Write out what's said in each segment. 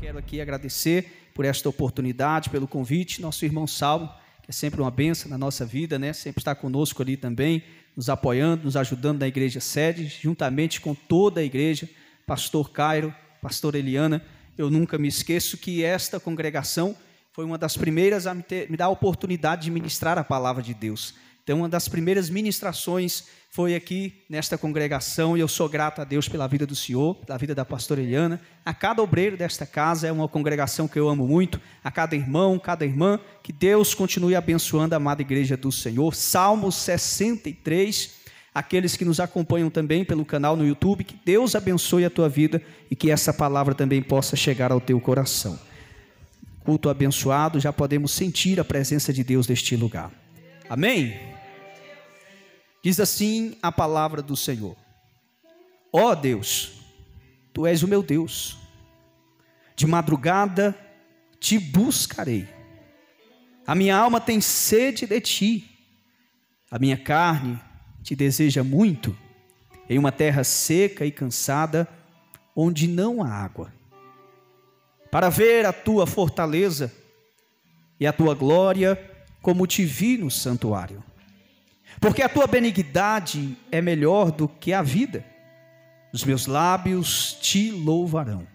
Quero aqui agradecer por esta oportunidade, pelo convite, nosso irmão Salmo, que é sempre uma bênção na nossa vida, né? Sempre está conosco ali também, nos apoiando, nos ajudando na igreja sede, juntamente com toda a igreja, pastor Cairo, pastor Eliana. Eu nunca me esqueço que esta congregação foi uma das primeiras a me dar a oportunidade de ministrar a palavra de Deus. Então, uma das primeiras ministrações foi aqui nesta congregação, e eu sou grato a Deus pela vida do Senhor, pela vida da pastora Eliana, a cada obreiro desta casa. É uma congregação que eu amo muito, a cada irmão, cada irmã, que Deus continue abençoando a amada igreja do Senhor. Salmo 63, aqueles que nos acompanham também pelo canal no YouTube, que Deus abençoe a tua vida e que essa palavra também possa chegar ao teu coração. Culto abençoado, já podemos sentir a presença de Deus neste lugar. Amém? Diz assim a palavra do Senhor: ó Deus, Tu és o meu Deus, de madrugada Te buscarei, a minha alma tem sede de Ti, a minha carne Te deseja muito, em uma terra seca e cansada, onde não há água, para ver a Tua fortaleza e a Tua glória, como Te vi no santuário. Porque a Tua benignidade é melhor do que a vida, os meus lábios Te louvarão.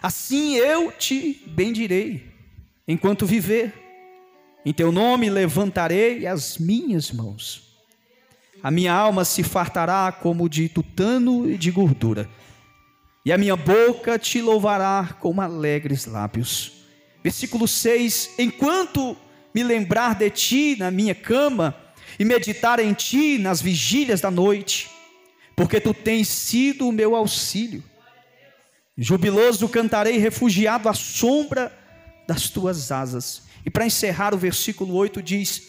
Assim eu Te bendirei, enquanto viver, em Teu nome levantarei as minhas mãos. A minha alma se fartará como de tutano e de gordura, e a minha boca Te louvará com alegres lábios. Versículo 6, enquanto me lembrar de Ti na minha cama, e meditar em Ti nas vigílias da noite, porque Tu tens sido o meu auxílio. Jubiloso cantarei, refugiado à sombra das Tuas asas. E para encerrar, o versículo 8 diz: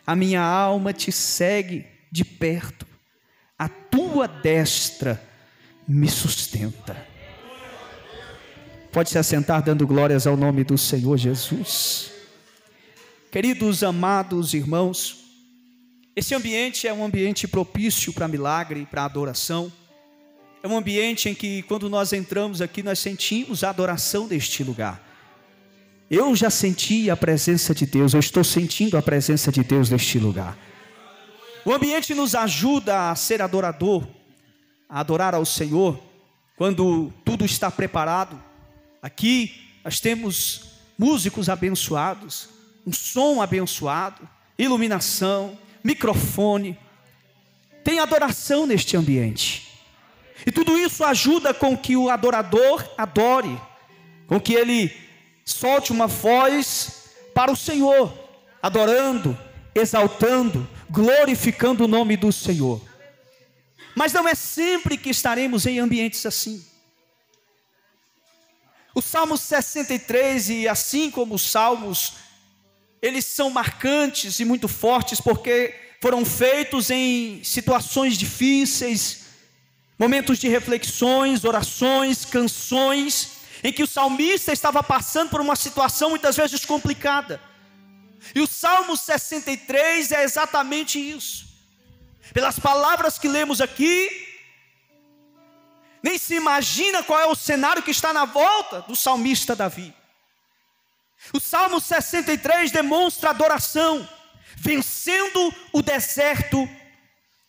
a minha alma Te segue de perto, a Tua destra me sustenta. Pode se assentar dando glórias ao nome do Senhor Jesus. Queridos, amados irmãos, esse ambiente é um ambiente propício para milagre, para adoração. É um ambiente em que, quando nós entramos aqui, nós sentimos a adoração deste lugar. Eu já senti a presença de Deus, eu estou sentindo a presença de Deus neste lugar. O ambiente nos ajuda a ser adorador, a adorar ao Senhor, quando tudo está preparado. Aqui nós temos músicos abençoados, um som abençoado, iluminação, microfone, tem adoração neste ambiente, e tudo isso ajuda com que o adorador adore, com que ele solte uma voz para o Senhor, adorando, exaltando, glorificando o nome do Senhor. Mas não é sempre que estaremos em ambientes assim. O Salmo 63, e assim como os Salmos, eles são marcantes e muito fortes, porque foram feitos em situações difíceis, momentos de reflexões, orações, canções, em que o salmista estava passando por uma situação muitas vezes complicada. E o Salmo 63 é exatamente isso. Pelas palavras que lemos aqui, nem se imagina qual é o cenário que está na volta do salmista Davi. O Salmo 63 demonstra adoração, vencendo o deserto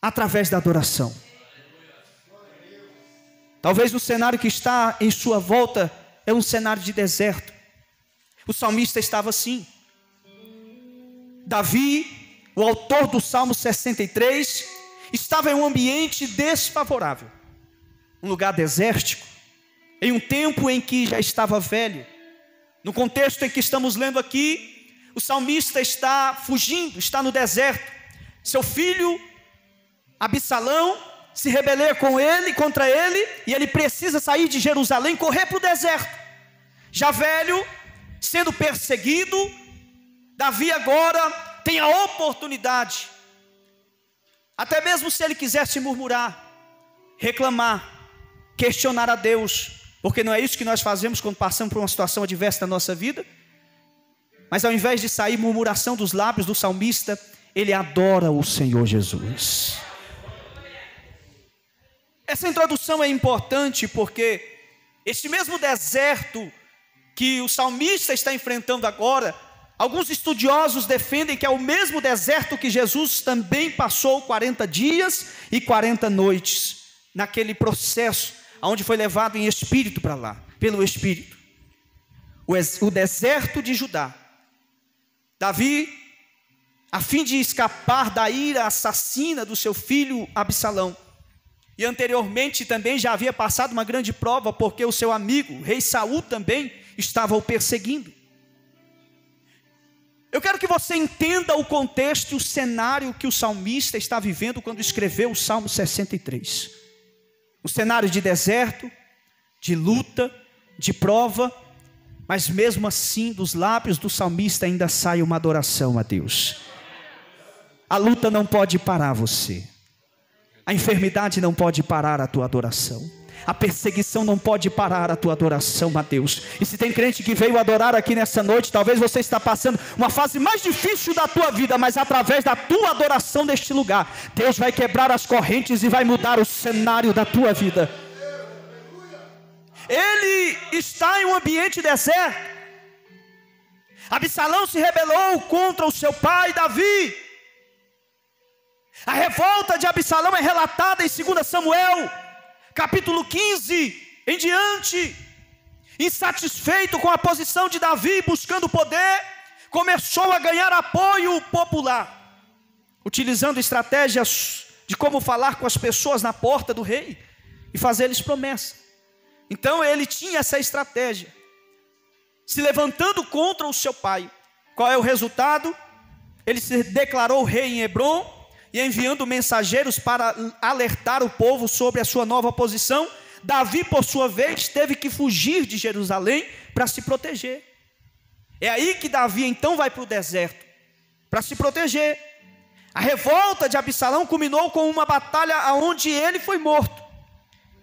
através da adoração. Talvez o cenário que está em sua volta é um cenário de deserto. O salmista estava assim. Davi, o autor do Salmo 63, estava em um ambiente desfavorável, um lugar desértico, em um tempo em que já estava velho. No contexto em que estamos lendo aqui, o salmista está fugindo, está no deserto. Seu filho Absalão se rebela contra ele, e ele precisa sair de Jerusalém, correr para o deserto. Já velho, sendo perseguido, Davi agora tem a oportunidade, até mesmo se ele quisesse murmurar, reclamar, questionar a Deus, porque não é isso que nós fazemos quando passamos por uma situação adversa na nossa vida. Mas ao invés de sair murmuração dos lábios do salmista, ele adora o Senhor Jesus. Essa introdução é importante porque este mesmo deserto que o salmista está enfrentando agora, alguns estudiosos defendem que é o mesmo deserto que Jesus também passou 40 dias e 40 noites, naquele processo, onde foi levado em espírito para lá, pelo Espírito. O deserto de Judá. Davi, a fim de escapar da ira assassina do seu filho Absalão, e anteriormente também já havia passado uma grande prova, porque o seu amigo, o rei Saul, também estava o perseguindo. Eu quero que você entenda o contexto e o cenário que o salmista está vivendo quando escreveu o Salmo 63. Um cenário de deserto, de luta, de prova, mas mesmo assim dos lábios do salmista ainda sai uma adoração a Deus. A luta não pode parar você. A enfermidade não pode parar a tua adoração. A perseguição não pode parar a tua adoração a Deus. E se tem crente que veio adorar aqui nessa noite, talvez você está passando uma fase mais difícil da tua vida, mas através da tua adoração neste lugar, Deus vai quebrar as correntes e vai mudar o cenário da tua vida. Ele está em um ambiente deserto. Absalão se rebelou contra o seu pai Davi. A revolta de Absalão é relatada em 2 Samuel, capítulo 15 em diante. Insatisfeito com a posição de Davi, buscando poder, começou a ganhar apoio popular, utilizando estratégias de como falar com as pessoas na porta do rei e fazer-lhes promessa. Então ele tinha essa estratégia, se levantando contra o seu pai. Qual é o resultado? Ele se declarou rei em Hebrom, e enviando mensageiros para alertar o povo sobre a sua nova posição. Davi, por sua vez, teve que fugir de Jerusalém para se proteger. É aí que Davi então vai para o deserto, para se proteger. A revolta de Absalão culminou com uma batalha onde ele foi morto,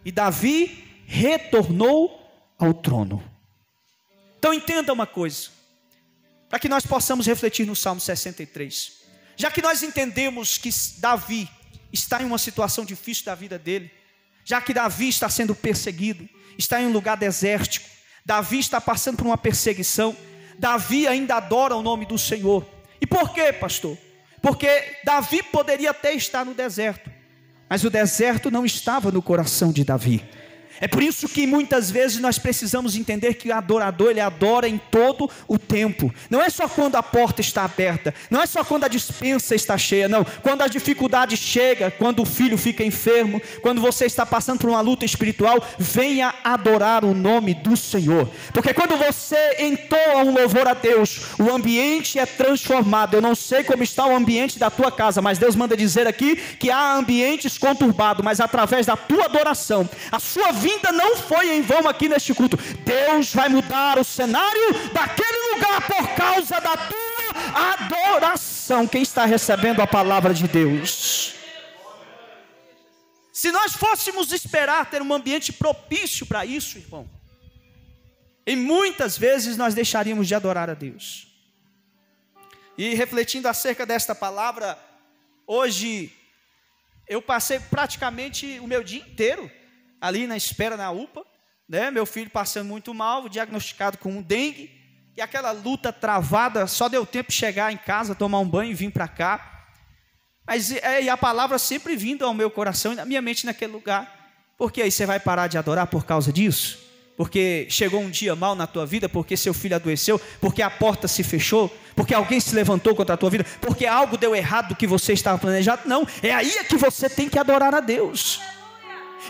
e Davi retornou ao trono. Então entenda uma coisa, para que nós possamos refletir no Salmo 63. Já que nós entendemos que Davi está em uma situação difícil da vida dele, já que Davi está sendo perseguido, está em um lugar desértico, Davi está passando por uma perseguição, Davi ainda adora o nome do Senhor. E por quê, pastor? Porque Davi poderia até estar no deserto, mas o deserto não estava no coração de Davi. É por isso que muitas vezes nós precisamos entender que o adorador, ele adora em todo o tempo. Não é só quando a porta está aberta, não é só quando a despensa está cheia, não. Quando a dificuldade chega, quando o filho fica enfermo, quando você está passando por uma luta espiritual, venha adorar o nome do Senhor. Porque quando você entoa um louvor a Deus, o ambiente é transformado. Eu não sei como está o ambiente da tua casa, mas Deus manda dizer aqui que há ambientes conturbados, mas através da tua adoração, a sua vinda não foi em vão aqui neste culto. Deus vai mudar o cenário daquele lugar por causa da tua adoração. Quem está recebendo a palavra de Deus? Se nós fôssemos esperar ter um ambiente propício para isso, irmão, e muitas vezes nós deixaríamos de adorar a Deus. E refletindo acerca desta palavra, hoje eu passei praticamente o meu dia inteiro ali na espera na UPA, né? Meu filho passando muito mal, diagnosticado com um dengue, e aquela luta travada, só deu tempo de chegar em casa, tomar um banho e vir para cá. Mas e a palavra sempre vindo ao meu coração e na minha mente naquele lugar. Porque aí você vai parar de adorar por causa disso? Porque chegou um dia mal na tua vida, porque seu filho adoeceu, porque a porta se fechou, porque alguém se levantou contra a tua vida, porque algo deu errado do que você estava planejado? Não, é aí que você tem que adorar a Deus.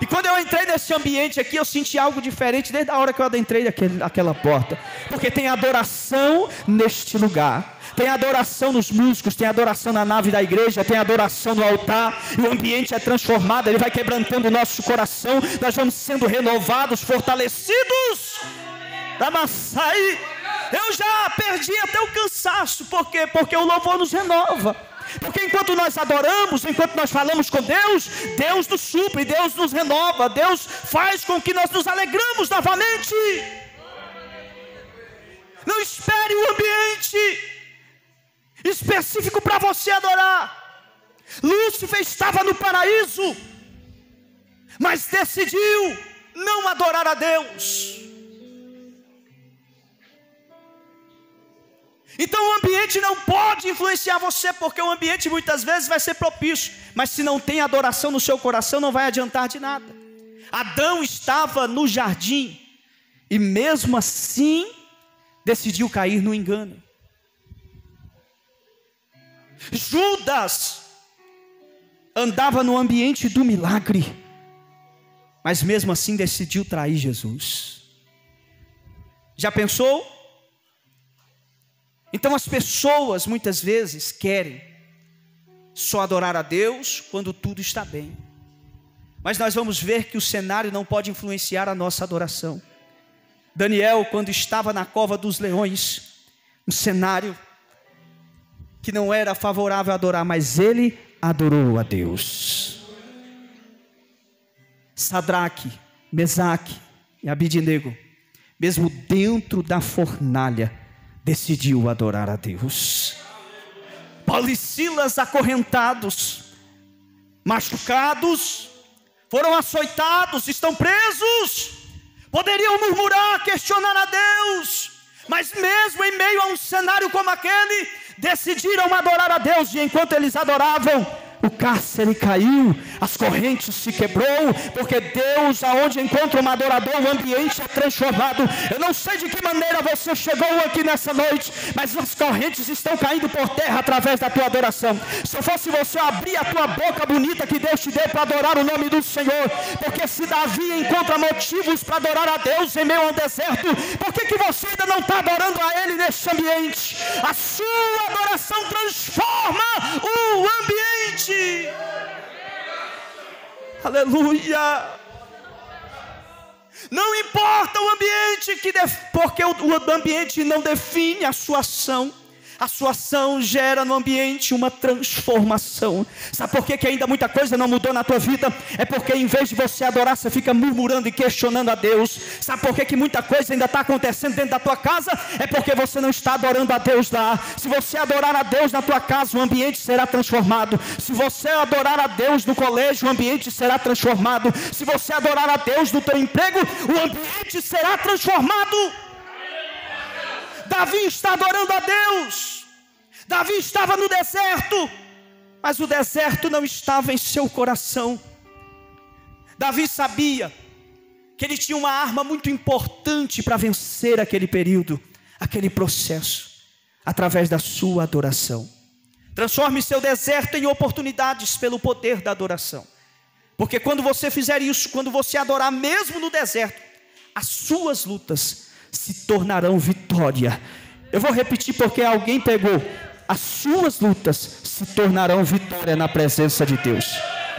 E quando eu entrei nesse ambiente aqui, eu senti algo diferente desde a hora que eu adentrei aquela porta. Porque tem adoração neste lugar. Tem adoração nos músicos, tem adoração na nave da igreja, tem adoração no altar. E o ambiente é transformado, ele vai quebrantando o nosso coração. Nós vamos sendo renovados, fortalecidos. Aí, eu já perdi até o cansaço. Por quê? Porque o louvor nos renova. Porque enquanto nós adoramos, enquanto nós falamos com Deus, Deus nos supre, Deus nos renova, Deus faz com que nós nos alegramos novamente. Não espere um ambiente específico para você adorar. Lúcifer estava no paraíso, mas decidiu não adorar a Deus. Então o ambiente não pode influenciar você, porque o ambiente muitas vezes vai ser propício, mas se não tem adoração no seu coração, não vai adiantar de nada. Adão estava no jardim, e mesmo assim, decidiu cair no engano. Judas andava no ambiente do milagre, mas mesmo assim decidiu trair Jesus. Já pensou? Então as pessoas muitas vezes querem só adorar a Deus quando tudo está bem. Mas nós vamos ver que o cenário não pode influenciar a nossa adoração. Daniel, quando estava na cova dos leões, um cenário que não era favorável a adorar, mas ele adorou a Deus. Sadraque, Mesaque e Abidnego, mesmo dentro da fornalha, decidiu adorar a Deus. Paulo e Silas, acorrentados, machucados, foram açoitados, estão presos, poderiam murmurar, questionar a Deus, mas mesmo em meio a um cenário como aquele, decidiram adorar a Deus. E enquanto eles adoravam, o cárcere caiu, as correntes se quebrou, porque Deus, aonde encontra um adorador, o ambiente é transformado. Eu não sei de que maneira você chegou aqui nessa noite, mas as correntes estão caindo por terra através da tua adoração. Se eu fosse você, abrir a tua boca bonita que Deus te deu para adorar o nome do Senhor, porque se Davi encontra motivos para adorar a Deus em meio ao deserto, por que você ainda não está adorando a Ele nesse ambiente? A sua adoração transforma o ambiente. Aleluia. Não importa o ambiente, porque o ambiente não define a sua ação. A sua ação gera no ambiente uma transformação. Sabe por que ainda muita coisa não mudou na tua vida? É porque em vez de você adorar, você fica murmurando e questionando a Deus. Sabe por que muita coisa ainda está acontecendo dentro da tua casa? É porque você não está adorando a Deus lá. Se você adorar a Deus na tua casa, o ambiente será transformado. Se você adorar a Deus no colégio, o ambiente será transformado. Se você adorar a Deus no teu emprego, o ambiente será transformado. Davi está adorando a Deus. Davi estava no deserto, mas o deserto não estava em seu coração. Davi sabia que ele tinha uma arma muito importante para vencer aquele período, aquele processo, através da sua adoração. Transforme seu deserto em oportunidades pelo poder da adoração. Porque quando você fizer isso, quando você adorar mesmo no deserto, as suas lutas se tornarão vitória. Eu vou repetir porque alguém pegou. As suas lutas se tornarão vitória na presença de Deus.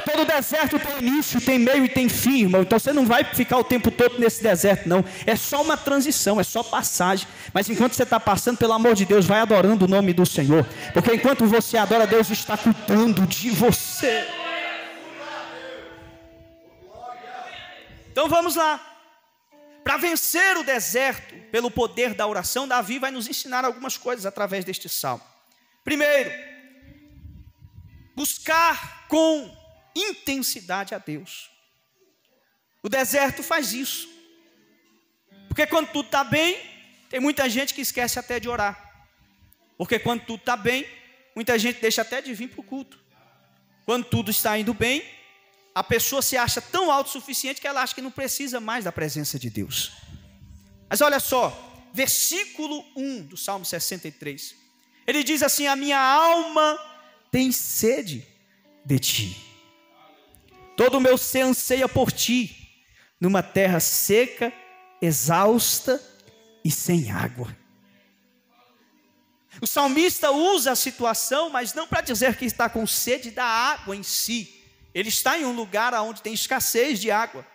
Todo deserto tem início, tem meio e tem fim, irmão. Então você não vai ficar o tempo todo nesse deserto, não. É só uma transição, é só passagem. Mas enquanto você está passando, pelo amor de Deus, vai adorando o nome do Senhor. Porque enquanto você adora, Deus está cuidando de você. Então vamos lá. Para vencer o deserto, pelo poder da oração, Davi vai nos ensinar algumas coisas através deste salmo. Primeiro, buscar com intensidade a Deus. O deserto faz isso. Porque quando tudo está bem, tem muita gente que esquece até de orar. Porque quando tudo está bem, muita gente deixa até de vir para o culto. Quando tudo está indo bem, a pessoa se acha tão autossuficiente que ela acha que não precisa mais da presença de Deus. Mas olha só, versículo 1 do Salmo 63. Ele diz assim: a minha alma tem sede de ti. Todo o meu ser anseia por ti, numa terra seca, exausta e sem água. O salmista usa a situação, mas não para dizer que está com sede da água em si. Ele está em um lugar onde tem escassez de água.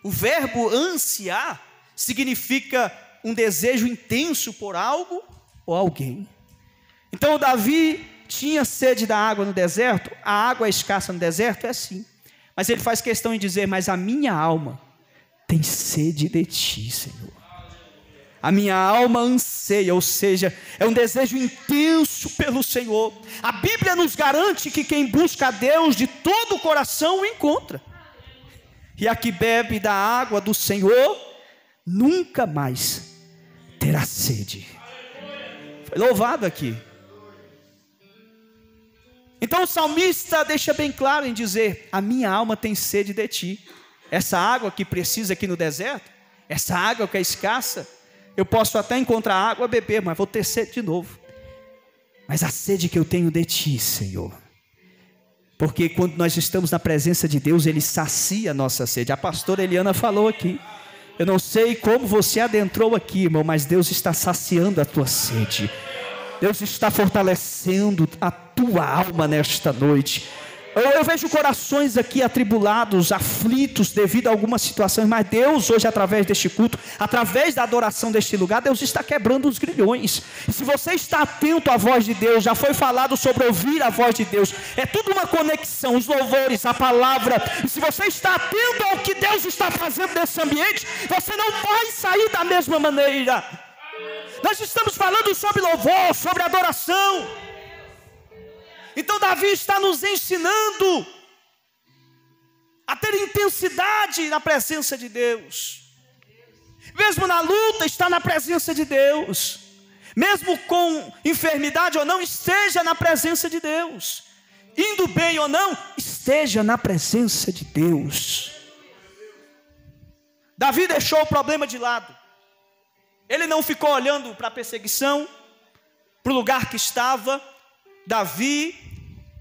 O verbo ansiar significa um desejo intenso por algo ou alguém. Então o Davi tinha sede da água no deserto. A água é escassa no deserto, é assim. Mas ele faz questão em dizer: mas a minha alma tem sede de ti, Senhor. A minha alma anseia, ou seja, é um desejo intenso pelo Senhor. A Bíblia nos garante que quem busca a Deus de todo o coração o encontra. E a que bebe da água do Senhor nunca mais terá sede. Foi louvado aqui. Então o salmista deixa bem claro em dizer: a minha alma tem sede de ti. Essa água que precisa aqui no deserto, essa água que é escassa, eu posso até encontrar água, beber, mas vou ter sede de novo. Mas a sede que eu tenho de ti, Senhor. Porque quando nós estamos na presença de Deus, Ele sacia a nossa sede. A pastora Eliana falou aqui. Eu não sei como você adentrou aqui, irmão, mas Deus está saciando a tua sede. Deus está fortalecendo a tua alma nesta noite. Eu vejo corações aqui atribulados, aflitos devido a algumas situações, mas Deus hoje, através deste culto, através da adoração deste lugar, Deus está quebrando os grilhões. E se você está atento à voz de Deus, já foi falado sobre ouvir a voz de Deus, é tudo uma conexão, os louvores, a palavra. E se você está atento ao que Deus está fazendo nesse ambiente, você não vai sair da mesma maneira. Nós estamos falando sobre louvor, sobre adoração. Então Davi está nos ensinando a ter intensidade na presença de Deus. Mesmo na luta, está na presença de Deus. Mesmo com enfermidade ou não, esteja na presença de Deus. Indo bem ou não, esteja na presença de Deus. Davi deixou o problema de lado. Ele não ficou olhando para a perseguição, para o lugar que estava. Davi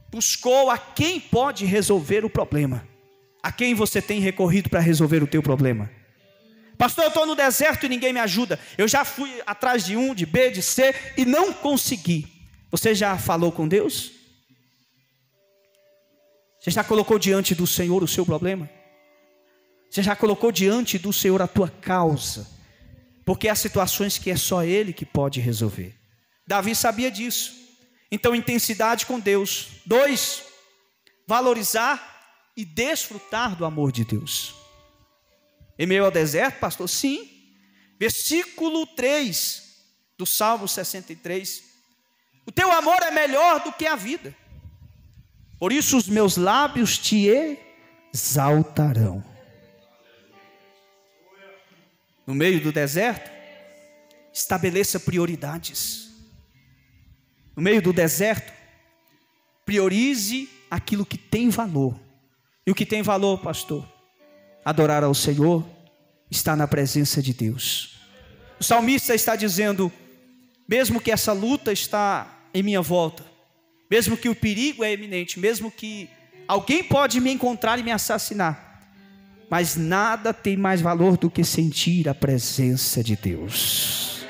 buscou a quem pode resolver o problema. A quem você tem recorrido para resolver o teu problema? Pastor, eu estou no deserto e ninguém me ajuda. Eu já fui atrás de um, de B, de C e não consegui. Você já falou com Deus? Você já colocou diante do Senhor o seu problema? Você já colocou diante do Senhor a tua causa? Porque há situações que é só Ele que pode resolver. Davi sabia disso. Então, intensidade com Deus. 2, valorizar e desfrutar do amor de Deus. Em meio ao deserto, pastor? Sim. Versículo 3 do Salmo 63. O teu amor é melhor do que a vida. Por isso os meus lábios te exaltarão. No meio do deserto, estabeleça prioridades. No meio do deserto, priorize aquilo que tem valor. E o que tem valor, pastor? Adorar ao Senhor, estar na presença de Deus. O salmista está dizendo: mesmo que essa luta está em minha volta, mesmo que o perigo é iminente, mesmo que alguém pode me encontrar e me assassinar, mas nada tem mais valor do que sentir a presença de Deus.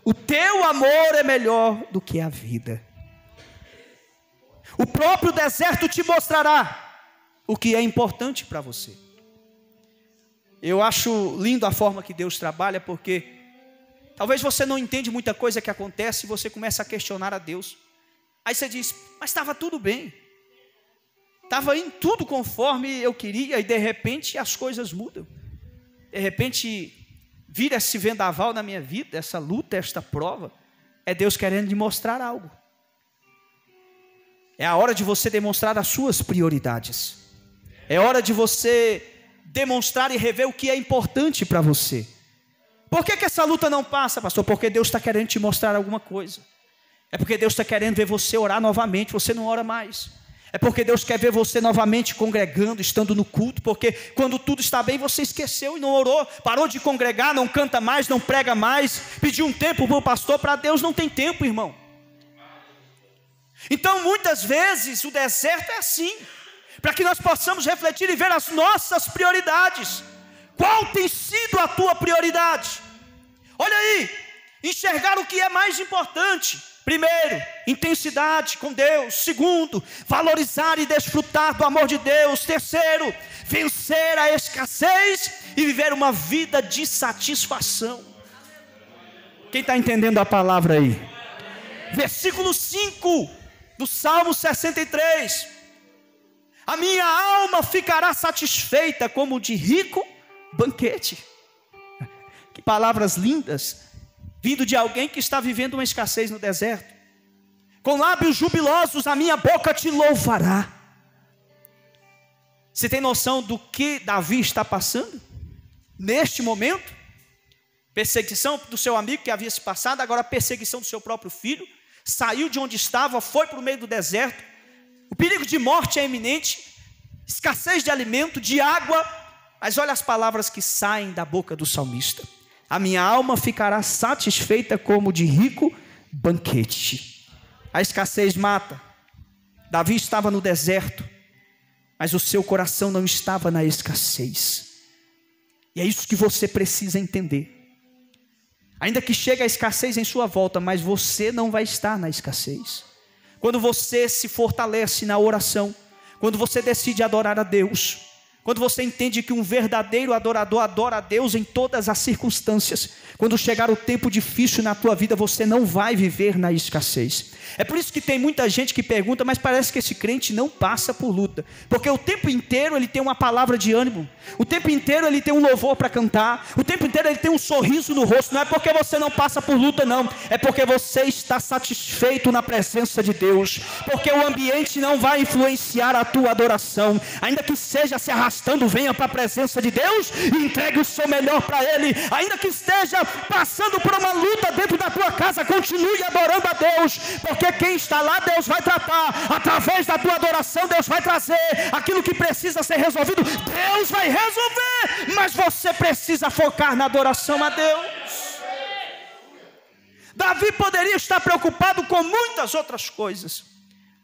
O teu amor é melhor do que a vida. O próprio deserto te mostrará o que é importante para você. Eu acho lindo a forma que Deus trabalha, porque talvez você não entende muita coisa que acontece e você começa a questionar a Deus. Aí você diz: mas estava tudo bem. Estava indo tudo conforme eu queria e de repente as coisas mudam. De repente vira esse vendaval na minha vida, essa luta, esta prova. É Deus querendo lhe mostrar algo. É a hora de você demonstrar as suas prioridades. É hora de você demonstrar e rever o que é importante para você. Por que essa luta não passa, pastor? Porque Deus está querendo te mostrar alguma coisa. É porque Deus está querendo ver você orar novamente. Você não ora mais. É porque Deus quer ver você novamente congregando, estando no culto. Porque quando tudo está bem, você esqueceu e não orou. Parou de congregar, não canta mais, não prega mais. Pediu um tempo para o pastor. Para Deus não tem tempo, irmão. Então muitas vezes o deserto é assim, para que nós possamos refletir e ver as nossas prioridades. Qual tem sido a tua prioridade? Olha aí, enxergar o que é mais importante. Primeiro, intensidade com Deus. Segundo, valorizar e desfrutar do amor de Deus. Terceiro, vencer a escassez e viver uma vida de satisfação. Quem está entendendo a palavra aí? Versículo 5 do Salmo 63. A minha alma ficará satisfeita como de rico banquete. Que palavras lindas, vindo de alguém que está vivendo uma escassez no deserto. Com lábios jubilosos a minha boca te louvará. Você tem noção do que Davi está passando? Neste momento, Perseguição do seu amigo que havia se passado, agora a perseguição do seu próprio filho. Saiu de onde estava, foi para o meio do deserto. O perigo de morte é iminente, escassez de alimento, de água. Mas olha as palavras que saem da boca do salmista: a minha alma ficará satisfeita como de rico banquete. A escassez mata. Davi estava no deserto, mas o seu coração não estava na escassez. E é isso que você precisa entender. Ainda que chegue a escassez em sua volta, mas você não vai estar na escassez. Quando você se fortalece na oração, quando você decide adorar a Deus, quando você entende que um verdadeiro adorador adora a Deus em todas as circunstâncias, quando chegar o tempo difícil na tua vida, você não vai viver na escassez. É por isso que tem muita gente que pergunta, mas parece que esse crente não passa por luta, porque o tempo inteiro ele tem uma palavra de ânimo, o tempo inteiro ele tem um louvor para cantar, o tempo inteiro ele tem um sorriso no rosto. Não é porque você não passa por luta, não, é porque você está satisfeito na presença de Deus, porque o ambiente não vai influenciar a tua adoração. Ainda que seja se arrastando, venha para a presença de Deus e entregue o seu melhor para Ele. Ainda que esteja passando por uma luta dentro da tua casa, continue adorando a Deus, porque quem está lá, Deus vai tratar. Através da tua adoração, Deus vai trazer aquilo que precisa ser resolvido. Deus vai resolver, mas você precisa focar na adoração a Deus. Davi poderia estar preocupado com muitas outras coisas,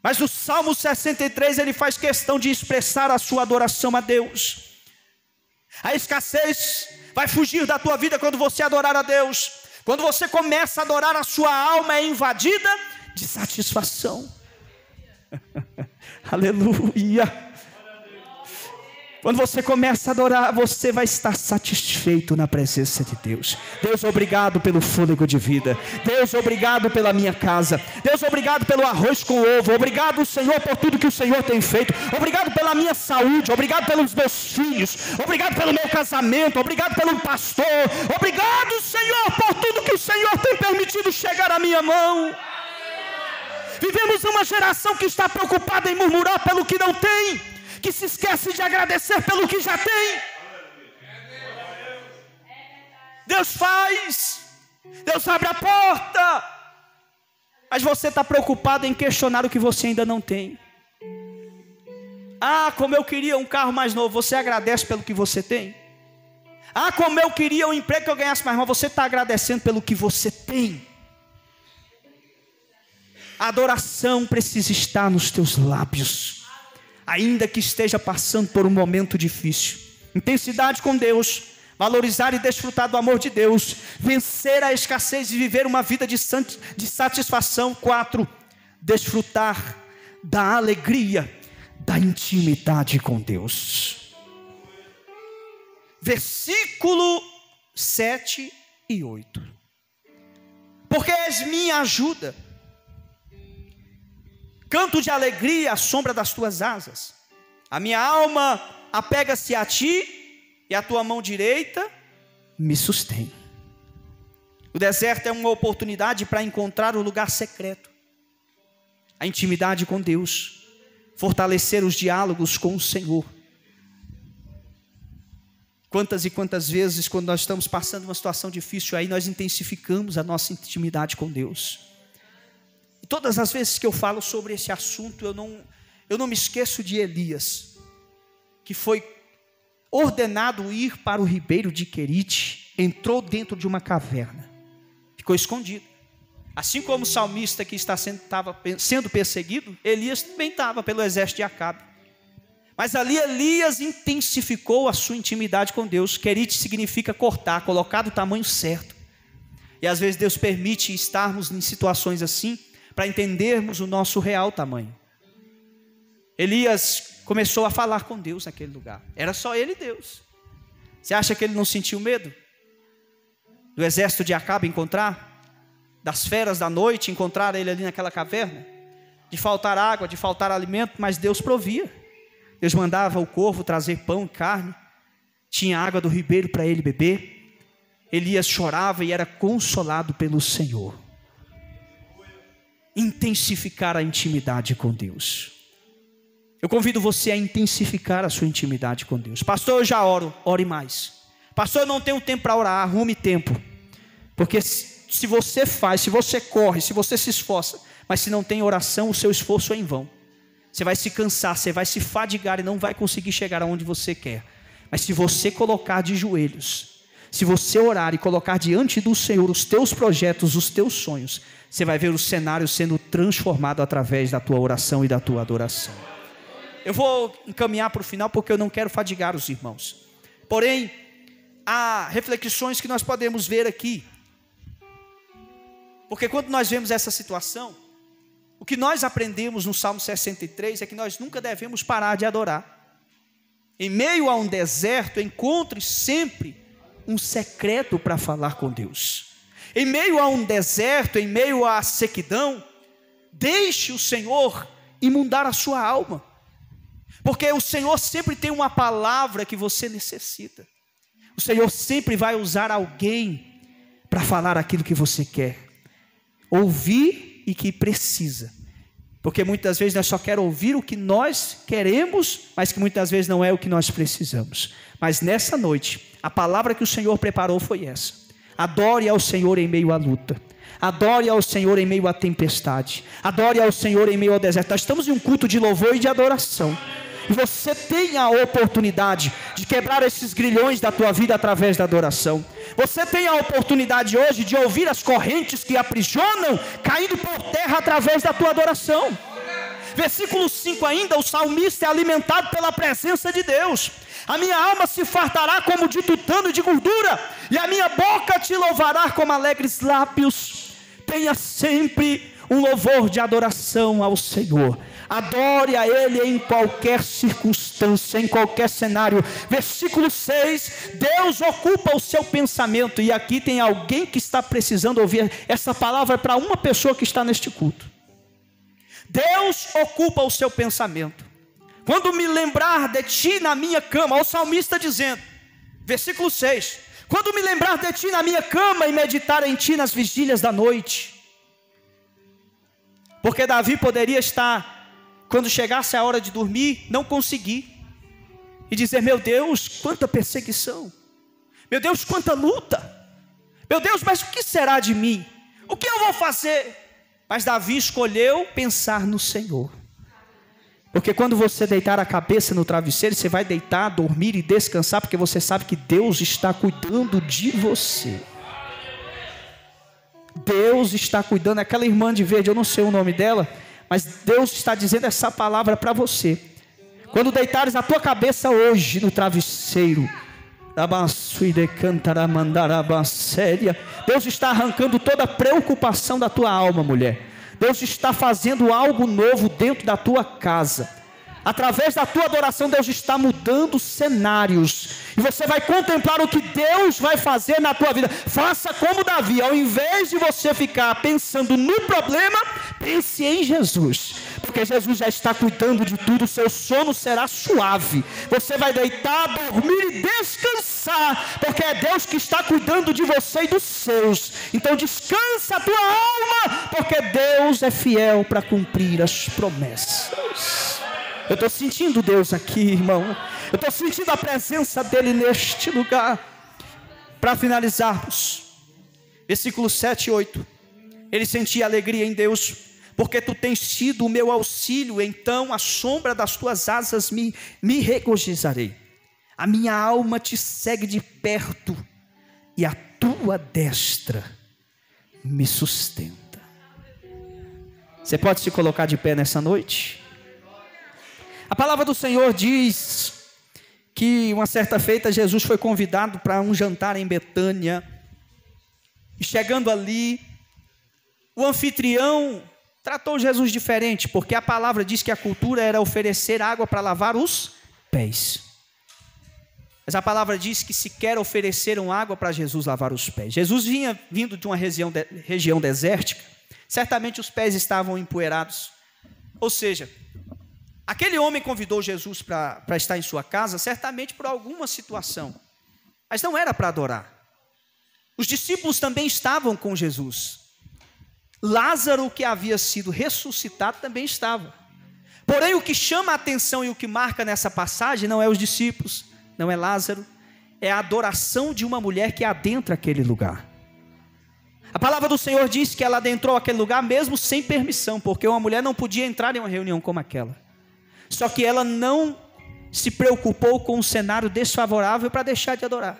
mas no Salmo 63 ele faz questão de expressar a sua adoração a Deus. A escassez vai fugir da tua vida quando você adorar a Deus. Quando você começa a adorar, a sua alma é invadida de satisfação. Aleluia. Quando você começa a adorar, você vai estar satisfeito na presença de Deus. Deus, obrigado pelo fôlego de vida. Deus, obrigado pela minha casa. Deus, obrigado pelo arroz com ovo. Obrigado, Senhor, por tudo que o Senhor tem feito. Obrigado pela minha saúde. Obrigado pelos meus filhos. Obrigado pelo meu casamento. Obrigado pelo pastor. Obrigado, Senhor, por tudo que o Senhor tem permitido chegar à minha mão. Vivemos uma geração que está preocupada em murmurar pelo que não tem, que se esquece de agradecer pelo que já tem. Deus faz, Deus abre a porta, mas você está preocupado em questionar o que você ainda não tem. Ah, como eu queria um carro mais novo. Você agradece pelo que você tem? Ah, como eu queria um emprego que eu ganhasse mais, mas você está agradecendo pelo que você tem? A adoração precisa estar nos teus lábios, ainda que esteja passando por um momento difícil. Intensidade com Deus, valorizar e desfrutar do amor de Deus, vencer a escassez e viver uma vida de satisfação. 4, desfrutar da alegria da intimidade com Deus. Versículo 7 e 8. Porque és minha ajuda, canto de alegria à sombra das tuas asas. A minha alma apega-se a ti, e a tua mão direita me sustém. O deserto é uma oportunidade para encontrar o lugar secreto, a intimidade com Deus, fortalecer os diálogos com o Senhor. Quantas e quantas vezes, quando nós estamos passando uma situação difícil, aí nós intensificamos a nossa intimidade com Deus. Todas as vezes que eu falo sobre esse assunto, eu não me esqueço de Elias, que foi ordenado ir para o ribeiro de Querite, entrou dentro de uma caverna, ficou escondido. Assim como o salmista que estava sendo perseguido, Elias também estava pelo exército de Acabe. Mas ali Elias intensificou a sua intimidade com Deus. Querite significa cortar, colocar do tamanho certo. E às vezes Deus permite estarmos em situações assim, para entendermos o nosso real tamanho. Elias começou a falar com Deus naquele lugar. Era só ele e Deus. Você acha que ele não sentiu medo do exército de Acabe encontrar? Das feras da noite encontrar ele ali naquela caverna? De faltar água, de faltar alimento, mas Deus provia. Deus mandava o corvo trazer pão e carne. Tinha água do ribeiro para ele beber. Elias chorava e era consolado pelo Senhor. Intensificar a intimidade com Deus. Eu convido você a intensificar a sua intimidade com Deus. Pastor, eu já oro, ore mais. Pastor, eu não tenho tempo para orar, arrume tempo. Porque se você faz, se você corre, se você se esforça, mas se não tem oração, o seu esforço é em vão. Você vai se cansar, você vai se fadigar e não vai conseguir chegar aonde você quer. Mas se você colocar de joelhos, se você orar e colocar diante do Senhor os teus projetos, os teus sonhos, você vai ver o cenário sendo transformado através da tua oração e da tua adoração. Eu vou encaminhar para o final porque eu não quero fadigar os irmãos. Porém, há reflexões que nós podemos ver aqui. Porque quando nós vemos essa situação, o que nós aprendemos no Salmo 63 é que nós nunca devemos parar de adorar. Em meio a um deserto, encontre sempre um secreto para falar com Deus. Em meio a um deserto, em meio à sequidão, deixe o Senhor inundar a sua alma. Porque o Senhor sempre tem uma palavra que você necessita. O Senhor sempre vai usar alguém para falar aquilo que você quer ouvir e que precisa. Porque muitas vezes nós só queremos ouvir o que nós queremos, mas que muitas vezes não é o que nós precisamos. Mas nessa noite, a palavra que o Senhor preparou foi essa: adore ao Senhor em meio à luta, adore ao Senhor em meio à tempestade, adore ao Senhor em meio ao deserto. Nós estamos em um culto de louvor e de adoração, e você tem a oportunidade de quebrar esses grilhões da tua vida através da adoração. Você tem a oportunidade hoje de ouvir as correntes que aprisionam caindo por terra através da tua adoração. Versículo 5 ainda, o salmista é alimentado pela presença de Deus. A minha alma se fartará como de tutano e de gordura, e a minha boca te louvará como alegres lábios. Tenha sempre um louvor de adoração ao Senhor. Adore a Ele em qualquer circunstância, em qualquer cenário. Versículo 6, Deus ocupa o seu pensamento. E aqui tem alguém que está precisando ouvir essa palavra para uma pessoa que está neste culto. Deus ocupa o seu pensamento. Quando me lembrar de ti na minha cama, olha o salmista dizendo, versículo 6, quando me lembrar de ti na minha cama e meditar em ti nas vigílias da noite. Porque Davi poderia estar, quando chegasse a hora de dormir, não conseguir, e dizer, meu Deus, quanta perseguição, meu Deus, quanta luta, meu Deus, mas o que será de mim? O que eu vou fazer? Mas Davi escolheu pensar no Senhor. Porque quando você deitar a cabeça no travesseiro, você vai deitar, dormir e descansar, porque você sabe que Deus está cuidando de você. Deus está cuidando. Aquela irmã de verde, eu não sei o nome dela, mas Deus está dizendo essa palavra para você. Quando deitares a tua cabeça hoje no travesseiro, Deus está arrancando toda a preocupação da tua alma, mulher. Deus está fazendo algo novo dentro da tua casa. Através da tua adoração, Deus está mudando cenários. E você vai contemplar o que Deus vai fazer na tua vida. Faça como Davi. Ao invés de você ficar pensando no problema, pense em Jesus. Porque Jesus já está cuidando de tudo. O seu sono será suave. Você vai deitar, dormir e descansar. Porque é Deus que está cuidando de você e dos seus. Então descansa a tua alma. Porque Deus é fiel para cumprir as promessas. Eu estou sentindo Deus aqui, irmão. Eu estou sentindo a presença dEle neste lugar. Para finalizarmos, versículos 7 e 8. Ele sentia alegria em Deus, porque tu tens sido o meu auxílio. Então à sombra das tuas asas me regozijarei. A minha alma te segue de perto, e a tua destra me sustenta. Você pode se colocar de pé nessa noite? A palavra do Senhor diz que uma certa feita Jesus foi convidado para um jantar em Betânia. E chegando ali, o anfitrião tratou Jesus diferente, porque a palavra diz que a cultura era oferecer água para lavar os pés. Mas a palavra diz que sequer ofereceram água para Jesus lavar os pés. Jesus vinha vindo de uma região desértica, certamente os pés estavam empoeirados. Ou seja, aquele homem convidou Jesus para estar em sua casa, certamente por alguma situação, mas não era para adorar. Os discípulos também estavam com Jesus. Lázaro, que havia sido ressuscitado, também estava. Porém, o que chama a atenção e o que marca nessa passagem não é os discípulos, não é Lázaro, é a adoração de uma mulher que adentra aquele lugar. A palavra do Senhor diz que ela adentrou aquele lugar mesmo sem permissão, porque uma mulher não podia entrar em uma reunião como aquela. Só que ela não se preocupou com um cenário desfavorável para deixar de adorar.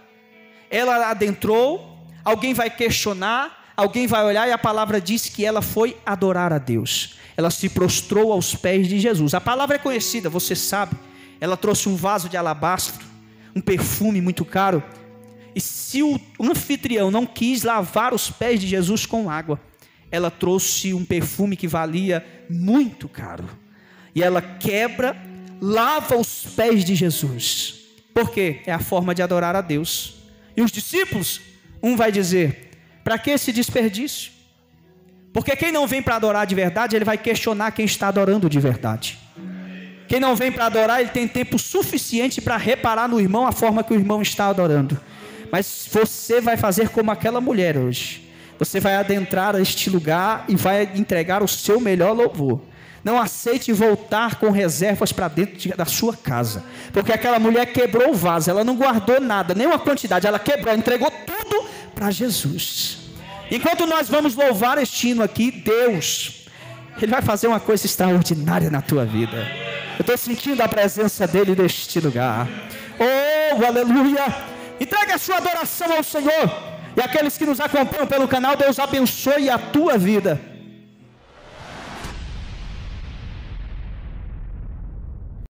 Ela adentrou, alguém vai questionar, alguém vai olhar, e a palavra diz que ela foi adorar a Deus. Ela se prostrou aos pés de Jesus. A palavra é conhecida, você sabe. Ela trouxe um vaso de alabastro, um perfume muito caro. E se o anfitrião não quis lavar os pés de Jesus com água, ela trouxe um perfume que valia muito caro. E ela quebra, lava os pés de Jesus. Por quê? É a forma de adorar a Deus. E os discípulos, um vai dizer: para que esse desperdício? Porque quem não vem para adorar de verdade, ele vai questionar quem está adorando de verdade. Quem não vem para adorar, ele tem tempo suficiente para reparar no irmão a forma que o irmão está adorando. Mas você vai fazer como aquela mulher hoje. Você vai adentrar a este lugar e vai entregar o seu melhor louvor. Não aceite voltar com reservas para dentro da sua casa. Porque aquela mulher quebrou o vaso, ela não guardou nada, nem uma quantidade, ela quebrou, entregou tudo para Jesus. Enquanto nós vamos louvar este hino aqui, Deus, Ele vai fazer uma coisa extraordinária na tua vida. Eu estou sentindo a presença dEle neste lugar. Oh, aleluia! Entregue a sua adoração ao Senhor. E aqueles que nos acompanham pelo canal, Deus abençoe a tua vida.